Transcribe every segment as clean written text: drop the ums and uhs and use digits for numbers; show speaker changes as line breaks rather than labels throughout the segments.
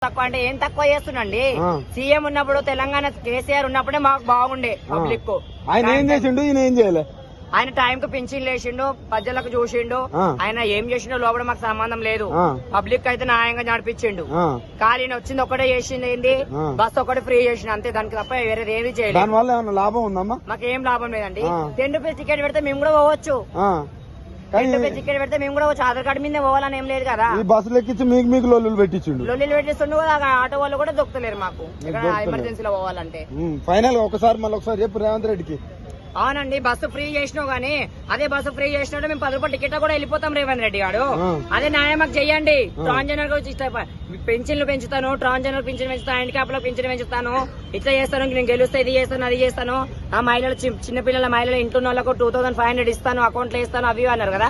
తక్కువ అంటే ఏం తక్కువ చేస్తుండండి. సీఎం ఉన్నప్పుడు తెలంగాణ కేసీఆర్ ఉన్నప్పుడే మాకు బాగుండే పబ్లిక్.
ఆయన ఏం చేసిండు, ఈయన ఏం చేయలే.
ఆయన టైం కు పింఛన్ లేచిండు, ప్రజలకు చూసిండు. ఆయన ఏం చేసిండో లోపల మాకు సంబంధం లేదు. పబ్లిక్ అయితే న్యాయంగా నడిపించిండు. ఖాళీ వచ్చింది ఒకటే చేసింది ఏంది, బస్ ఒకటి ఫ్రీ చేసిండు అంతే. దానికి తప్ప వేరే ఏది చేయలేదు.
దాని వల్ల ఏమన్నా లాభం ఉందమ్మా?
మాకేం లాభం లేదండి. 10 రూపీస్ టికెట్ పెడితే మేము కూడా పోవచ్చు. 10 రూపీస్ టికెట్ పెడితే మేము కూడా పోవచ్చు. ఆధార్ కార్డు మీద పోవాలని ఏం లేదు కదా.
ఈ బస్సులు ఎక్కించి మీకు లొల్లులు పెట్టించిండు.
లొల్లులు పెట్టిస్తుండు కదా. ఆటో వాళ్ళు కూడా దొక్కుతలేరు మాకు ఎమర్జెన్సీలో పోవాలంటే.
ఫైనల్ ఒకసారి మళ్ళీ ఒకసారి చెప్పు రేవంత్ రెడ్డికి.
అవునండి, బస్సు ఫ్రీ చేసినావు గానీ అదే బస్సు ఫ్రీ చేసినట్టు మేము 10 రూపాయలు టికెట్ కూడా వెళ్ళిపోతాం రేవంత్ రెడ్డి గారు. అదే న్యాయం మాకు చెయ్యండి. ట్రాన్స్జెండర్ పెన్షన్లు పెంచుతాను, ట్రాన్స్జెండర్ పింఛన్ పెంచుతాను, హ్యాండిక్యాప్ లో పింఛన్ పెంచుతాను, ఇట్లా చేస్తాను, నేను గెలుస్తే ఇది చేస్తాను అది చేస్తాను. ఆ మహిళలు చిన్నపిల్లల మహిళలు ఇంట్లో వాళ్ళకు 2500 ఇస్తాను, అకౌంట్ లో ఇస్తాను అవి అన్నారు కదా.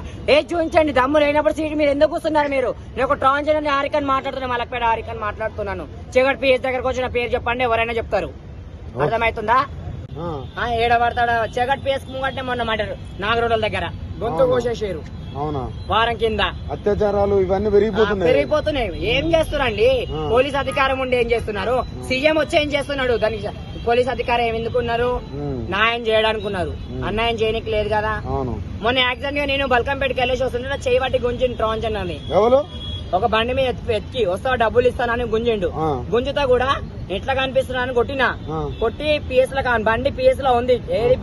చూపించండి. దమ్ము లేనప్పుడు సీట్ మీరు ఎందుకు కూర్చున్నారు మీరు? నేను ఒక ట్రాన్స్జెండర్ ఆరికని మాట్లాడుతున్నాను, మలక్పేట ఆరికని మాట్లాడుతున్నాను. చెగట్ పిఎస్ దగ్గరకు వచ్చిన పేరు చెప్పండి, ఎవరైనా చెప్తారు. అర్థమవుతుందా? ఏడబడతాడు చెగట్ పిఎస్ ముంగంటే మొన్న మాట్లాడు నాగరోడ్ల దగ్గర గొంతు కోసేసారు.
అవునా?
వారం కింద
అత్యాచారాలు ఇవన్నీ
పెరిగిపోతున్నాయి. ఏం చేస్తున్నారండి? పోలీస్ అధికారం ఉండి ఏం చేస్తున్నారు? సీఎం వచ్చి ఏం చేస్తున్నాడు? దానికి పోలీస్ అధికారం ఎందుకున్నారు? న్యాయం చేయడానికి ఉన్నారు, అన్యాయం చేయడానికి లేదు కదా. మొన్న యాక్సిడెంట్ గా నేను బల్కంపేటకి వెళ్ళేసి వస్తుంటే చేయి పట్టి గుంజిండు ట్రాన్స్జెండర్ అని. ఒక బండి మీద ఎత్తి వస్తా డబ్బులు ఇస్తానని గుంజిండు. గుంజుతా కూడా ఎట్లా కనిపిస్తున్నా అని కొట్టి పిఎస్ లో బండి పిఎస్ లో ఉంది. ఏది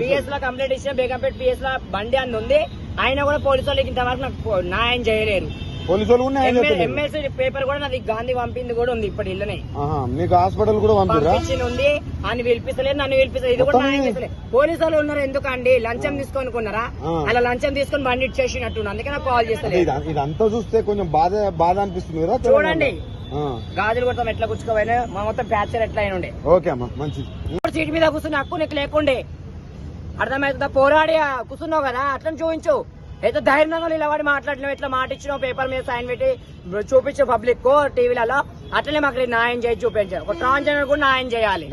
పిఎస్ లో కంప్లైంట్ ఇచ్చిన బేగంపేట పిఎస్ లో బండి అని ఉంది. ఆయన కూడా పోలీసు వాళ్ళకి ఇంతవరకు నాకు న్యాయం చేయలేరు. ఎమ్మెల్సీ పేపర్ కూడా నాది గాంధీ పంపింది కూడా ఉంది. ఇప్పుడు ఇల్లనే
మీకు హాస్పిటల్ కూడా
పంపించింది ఉంది. అని పిలిపిస్తలేదు, నన్ను పిలిపిస్తలేదు. ఇది కూడా న్యాయం చేస్తలేదు. పోలీసు వాళ్ళు ఉన్నారు ఎందుకండి? లంచం తీసుకొనుకున్నారా? అలా లంచం తీసుకొని బండి ఇచ్చేసినట్టు. అందుకే నాకు కాల్ చేస్తలేదు.
ఇదంతా చూస్తే కొంచెం బాధ అనిపిస్తుంది కదా.
చూడండి, గాజులు కొడతాం ఎట్లా కూర్చుకోపోయినా మా మొత్తం ప్యాచర్ ఎట్లా అయిన ఉండే.
ఓకే అమ్మా, మంచిది.
సీట్ మీద కూర్చుని హక్కు నీకు లేకుండే. అర్థమవుతుందా? పోరాడి కూర్చున్నావు కదా, అట్లా చూపించు. అయితే ధైర్యంగా నిలబడి మాట్లాడినావు, ఎట్లా మాట ఇచ్చినావు, పేపర్ మీద సైన్ పెట్టి చూపించే పబ్లిక్ టీవీలలో. అట్లనే మాకు న్యాయం చేసి చూపించారు. ఒక ట్రాన్స్జెండర్ కూడా న్యాయం చేయాలి.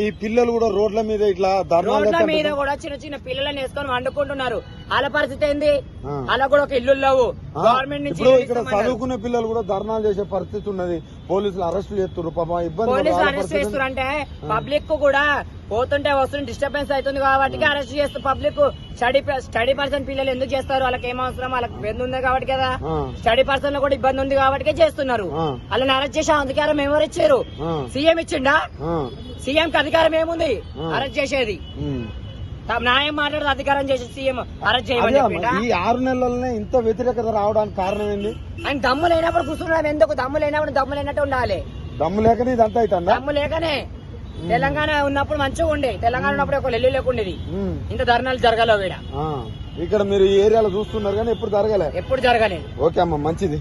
ఈ పిల్లలు కూడా రోడ్ల మీద ఇట్లా
రోడ్ల మీద కూడా చిన్న చిన్న పిల్లలని వేసుకొని వండుకుంటున్నారు. వాళ్ళ పరిస్థితి ఏంది? అలా కూడా ఒక ఇల్లు లేవు. గవర్నమెంట్ నుంచి
ఇక్కడ చదువుకునే పిల్లలు కూడా ధర్నాలు చేసే పరిస్థితి ఉన్నది. పోలీసులు అరెస్ట్ చేస్తున్నారు.
పోలీసులు అరెస్ట్ చేస్తున్నారు అంటే పబ్లిక్ కూడా పోతుంటే వస్తుంటే డిస్టర్బెన్స్ అవుతుంది కాబట్టి అరెస్ట్ చేస్తారు. పబ్లిక్ స్టడీ పర్సన్ పిల్లలు ఎందుకు చేస్తారు? వాళ్ళకి ఏం అవసరం? వాళ్ళకి ఇబ్బంది ఉంది కాబట్టి కదా. స్టడీ పర్సన్ లో కూడా ఇబ్బంది ఉంది కాబట్టి చేస్తున్నారు. వాళ్ళని అరెస్ట్ చేసే అధికారం ఎవరు ఇచ్చారు? సీఎం ఇచ్చిండా? సీఎం కి అధికారం ఏముంది అరెస్ట్ చేసేది? న్యాయం మాట్లాడదు అధికారం చేసి సీఎం అరెస్ట్ చేయమని చెప్పిండా?
ఈ 6 నెలలనే ఇంత వ్యతిరేకత రావడానికి కారణం ఏంటి?
ఆయన దమ్ము లేనప్పుడు కూర్చున్నాడు. ఎందుకు దమ్ము లేనప్పుడు దమ్ము లేనట్టు ఉండాలి.
దమ్ము లేకనే ఇదంతా అవుతుందా?
దమ్ము లేకనే. తెలంగాణ ఉన్నప్పుడు మంచిగా ఉండే. తెలంగాణ ఉన్నప్పుడు ఒక లెల్లు లేకుండేది. ఇంత ధర్నాలు జరగలేవు.
ఇక్కడ మీరు ఈ ఏరియాలో చూస్తున్నారు కానీ ఎప్పుడు జరగలేదు.
ఎప్పుడు జరగలేదు.
ఓకే అమ్మా, మంచిది.